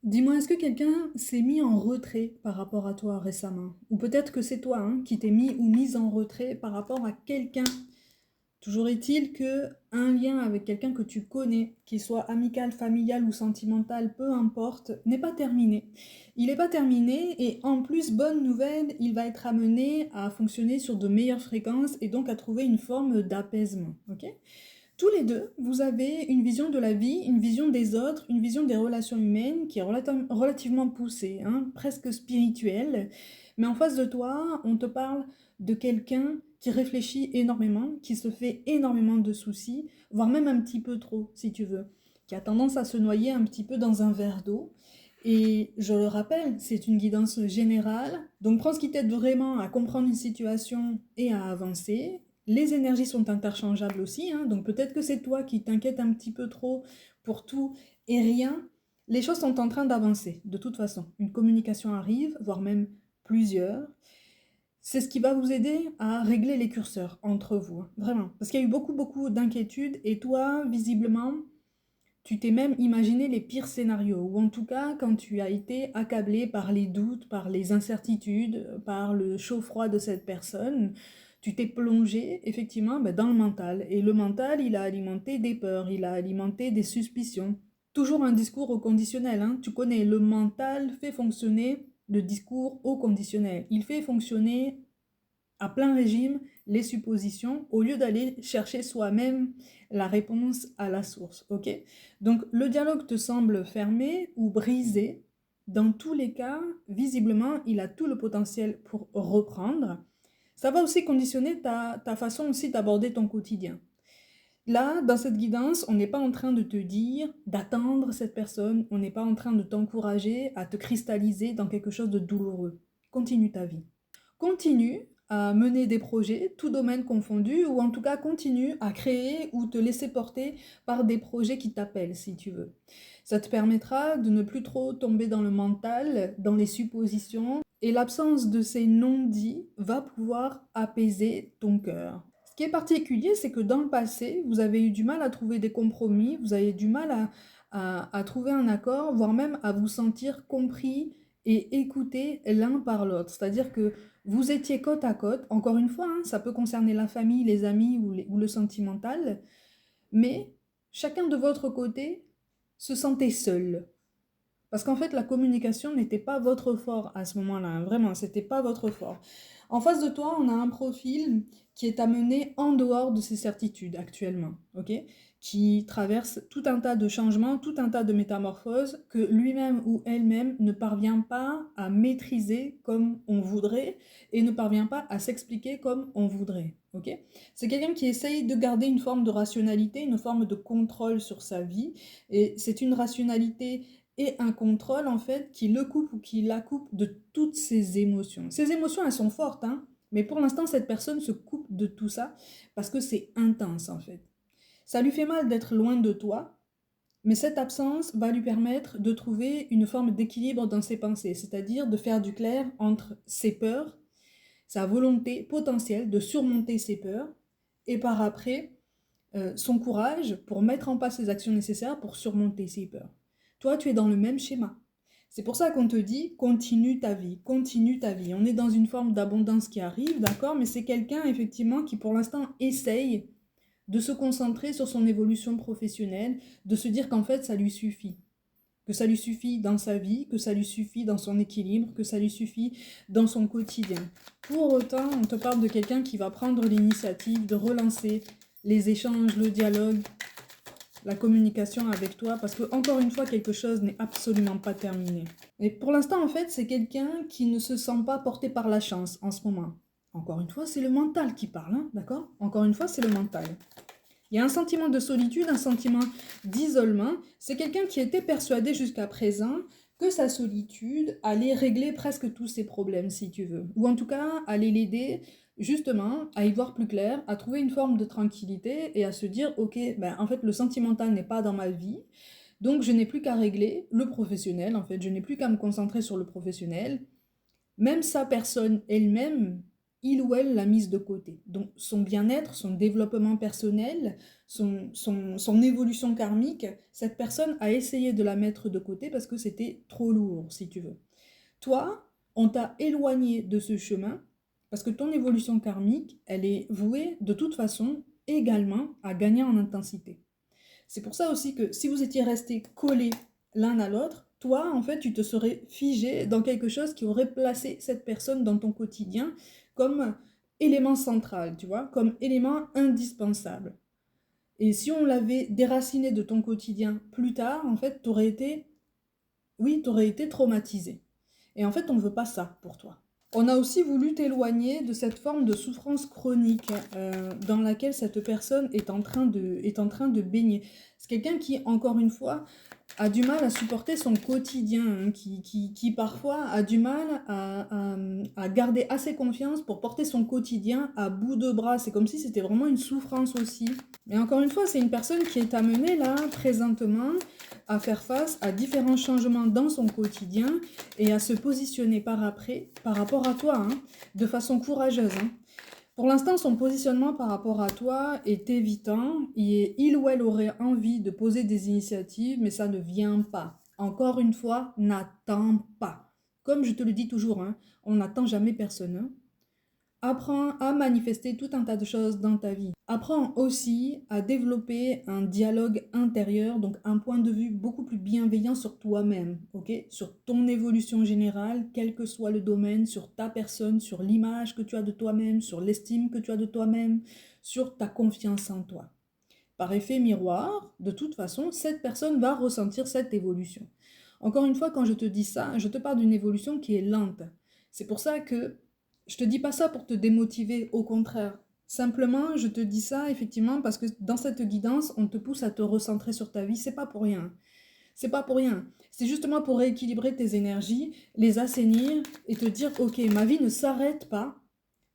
Dis-moi, est-ce que quelqu'un s'est mis en retrait par rapport à toi récemment? Ou peut-être que c'est toi hein, qui t'es mis ou mise en retrait par rapport à quelqu'un. Toujours est-il que un lien avec quelqu'un que tu connais, qu'il soit amical, familial ou sentimental, peu importe, n'est pas terminé. Il n'est pas terminé et en plus, bonne nouvelle, il va être amené à fonctionner sur de meilleures fréquences et donc à trouver une forme d'apaisement. Ok? Tous les deux, vous avez une vision de la vie, une vision des autres, une vision des relations humaines qui est relativement poussée, hein, presque spirituelle. Mais en face de toi, on te parle de quelqu'un qui réfléchit énormément, qui se fait énormément de soucis, voire même un petit peu trop, si tu veux, qui a tendance à se noyer un petit peu dans un verre d'eau. Et je le rappelle, c'est une guidance générale, donc prends ce qui t'aide vraiment à comprendre une situation et à avancer. Les énergies sont interchangeables aussi, hein, donc peut-être que c'est toi qui t'inquiètes un petit peu trop pour tout et rien. Les choses sont en train d'avancer, de toute façon. Une communication arrive, voire même plusieurs. C'est ce qui va vous aider à régler les curseurs entre vous, hein, vraiment. Parce qu'il y a eu beaucoup d'inquiétudes et toi, visiblement, tu t'es même imaginé les pires scénarios, ou en tout cas quand tu as été accablé par les doutes, par les incertitudes, par le chaud-froid de cette personne, tu t'es plongé effectivement dans le mental. Et le mental, il a alimenté des peurs, il a alimenté des suspicions. Toujours un discours au conditionnel, hein. Tu connais, le mental fait fonctionner le discours au conditionnel. Il fait fonctionner à plein régime les suppositions au lieu d'aller chercher soi-même la réponse à la source. Ok? Donc le dialogue te semble fermé ou brisé. Dans tous les cas, visiblement, il a tout le potentiel pour reprendre. Ça va aussi conditionner ta façon aussi d'aborder ton quotidien. Là, dans cette guidance, on n'est pas en train de te dire d'attendre cette personne, on n'est pas en train de t'encourager à te cristalliser dans quelque chose de douloureux. Continue ta vie. Continue à mener des projets, tout domaine confondu, ou en tout cas continue à créer ou te laisser porter par des projets qui t'appellent, si tu veux. Ça te permettra de ne plus trop tomber dans le mental, dans les suppositions, et l'absence de ces non-dits va pouvoir apaiser ton cœur. Ce qui est particulier, c'est que dans le passé, vous avez eu du mal à trouver des compromis, vous avez du mal à trouver un accord, voire même à vous sentir compris et écoutés l'un par l'autre. C'est-à-dire que vous étiez côte à côte, encore une fois, hein, ça peut concerner la famille, les amis ou le sentimental, mais chacun de votre côté se sentait seul. Parce qu'en fait, la communication n'était pas votre fort à ce moment-là, hein, vraiment, c'était pas votre fort. En face de toi, on a un profil qui est amené en dehors de ses certitudes actuellement, ok? Qui traverse tout un tas de changements, tout un tas de métamorphoses que lui-même ou elle-même ne parvient pas à maîtriser comme on voudrait et ne parvient pas à s'expliquer comme on voudrait, ok? C'est quelqu'un qui essaye de garder une forme de rationalité, une forme de contrôle sur sa vie et c'est une rationalité et un contrôle en fait qui le coupe ou qui la coupe de toutes ses émotions. Ses émotions, elles sont fortes, hein, mais pour l'instant, cette personne se coupe de tout ça parce que c'est intense en fait. Ça lui fait mal d'être loin de toi, mais cette absence va lui permettre de trouver une forme d'équilibre dans ses pensées, c'est-à-dire de faire du clair entre ses peurs, sa volonté potentielle de surmonter ses peurs, et par après, son courage pour mettre en place les actions nécessaires pour surmonter ses peurs. Toi, tu es dans le même schéma. C'est pour ça qu'on te dit continue ta vie, continue ta vie. On est dans une forme d'abondance qui arrive, d'accord, mais c'est quelqu'un effectivement qui pour l'instant essaye de se concentrer sur son évolution professionnelle, de se dire qu'en fait ça lui suffit. Que ça lui suffit dans sa vie, que ça lui suffit dans son équilibre, que ça lui suffit dans son quotidien. Pour autant, on te parle de quelqu'un qui va prendre l'initiative de relancer les échanges, le dialogue, la communication avec toi, parce que encore une fois, quelque chose n'est absolument pas terminé. Et pour l'instant, en fait, c'est quelqu'un qui ne se sent pas porté par la chance en ce moment. Encore une fois, c'est le mental qui parle, hein, d'accord? Encore une fois, c'est le mental. Il y a un sentiment de solitude, un sentiment d'isolement. C'est quelqu'un qui était persuadé jusqu'à présent que sa solitude allait régler presque tous ses problèmes, si tu veux. Ou en tout cas, allait l'aider justement à y voir plus clair, à trouver une forme de tranquillité et à se dire, ok, ben, en fait, le sentimental n'est pas dans ma vie, donc je n'ai plus qu'à régler le professionnel, en fait, je n'ai plus qu'à me concentrer sur le professionnel. Même sa personne elle-même il ou elle l'a mise de côté. Donc son bien-être, son développement personnel, son évolution karmique, cette personne a essayé de la mettre de côté parce que c'était trop lourd, si tu veux. Toi, on t'a éloigné de ce chemin parce que ton évolution karmique, elle est vouée de toute façon également à gagner en intensité. C'est pour ça aussi que si vous étiez restés collés l'un à l'autre, toi, en fait, tu te serais figé dans quelque chose qui aurait placé cette personne dans ton quotidien comme élément central, tu vois, comme élément indispensable. Et si on l'avait déraciné de ton quotidien plus tard, en fait, t'aurais été traumatisé. Et en fait, on ne veut pas ça pour toi. On a aussi voulu t'éloigner de cette forme de souffrance chronique dans laquelle cette personne est en train de baigner. C'est quelqu'un qui, encore une fois, a du mal à supporter son quotidien, hein, qui parfois a du mal à garder assez confiance pour porter son quotidien à bout de bras. C'est comme si c'était vraiment une souffrance aussi. Mais encore une fois, c'est une personne qui est amenée là, présentement, à faire face à différents changements dans son quotidien et à se positionner par rapport à toi, hein, de façon courageuse. Hein. Pour l'instant, son positionnement par rapport à toi est évitant. Il ou elle aurait envie de poser des initiatives, mais ça ne vient pas. Encore une fois, n'attends pas. Comme je te le dis toujours, hein, on n'attend jamais personne. Hein. Apprends à manifester tout un tas de choses dans ta vie. Apprends aussi à développer un dialogue intérieur, donc un point de vue beaucoup plus bienveillant sur toi-même, ok? Sur ton évolution générale, quel que soit le domaine, sur ta personne, sur l'image que tu as de toi-même, sur l'estime que tu as de toi-même, sur ta confiance en toi. Par effet miroir, de toute façon, cette personne va ressentir cette évolution. Encore une fois, quand je te dis ça, je te parle d'une évolution qui est lente. C'est pour ça que je te dis pas ça pour te démotiver, au contraire. Simplement, je te dis ça effectivement parce que dans cette guidance, on te pousse à te recentrer sur ta vie. C'est pas pour rien. C'est pas pour rien. C'est justement pour rééquilibrer tes énergies, les assainir et te dire, ok, ma vie ne s'arrête pas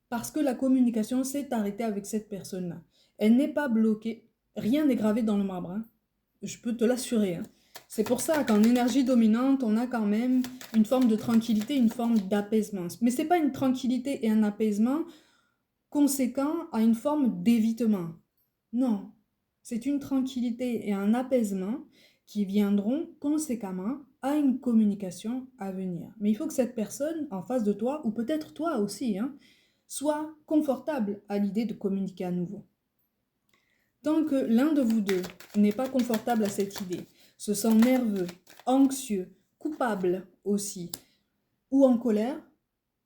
parce que la communication s'est arrêtée avec cette personne-là. Elle n'est pas bloquée. Rien n'est gravé dans le marbre. Hein. Je peux te l'assurer. Hein. C'est pour ça qu'en énergie dominante, on a quand même une forme de tranquillité, une forme d'apaisement. Mais ce n'est pas une tranquillité et un apaisement conséquent à une forme d'évitement. Non, c'est une tranquillité et un apaisement qui viendront conséquemment à une communication à venir. Mais il faut que cette personne en face de toi, ou peut-être toi aussi, hein, soit confortable à l'idée de communiquer à nouveau. Tant que l'un de vous deux n'est pas confortable à cette idée, se sent nerveux, anxieux, coupable aussi, ou en colère,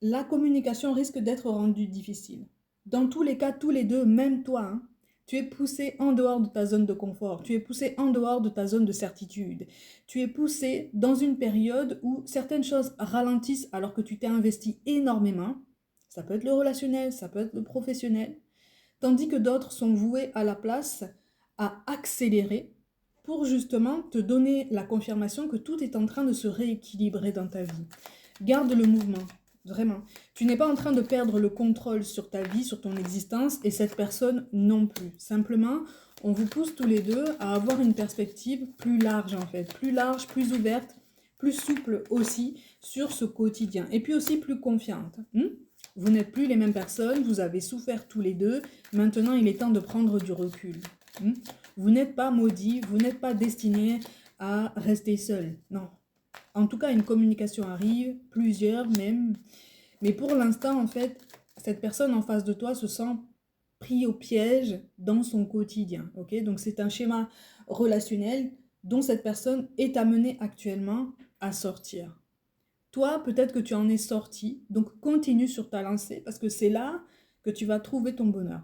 la communication risque d'être rendue difficile. Dans tous les cas, tous les deux, même toi, hein, tu es poussé en dehors de ta zone de confort, tu es poussé en dehors de ta zone de certitude, tu es poussé dans une période où certaines choses ralentissent alors que tu t'es investi énormément. Ça peut être le relationnel, ça peut être le professionnel, tandis que d'autres sont voués à la place à accélérer pour justement te donner la confirmation que tout est en train de se rééquilibrer dans ta vie. Garde le mouvement, vraiment. Tu n'es pas en train de perdre le contrôle sur ta vie, sur ton existence, et cette personne non plus. Simplement, on vous pousse tous les deux à avoir une perspective plus large en fait, plus large, plus ouverte, plus souple aussi sur ce quotidien, et puis aussi plus confiante. Vous n'êtes plus les mêmes personnes, vous avez souffert tous les deux, maintenant il est temps de prendre du recul. Vous n'êtes pas maudits, vous n'êtes pas destinés à rester seul, non. En tout cas, une communication arrive, plusieurs même, mais pour l'instant, en fait, cette personne en face de toi se sent pris au piège dans son quotidien, ok? Donc c'est un schéma relationnel dont cette personne est amenée actuellement à sortir. Toi, peut-être que tu en es sorti, donc continue sur ta lancée parce que c'est là que tu vas trouver ton bonheur.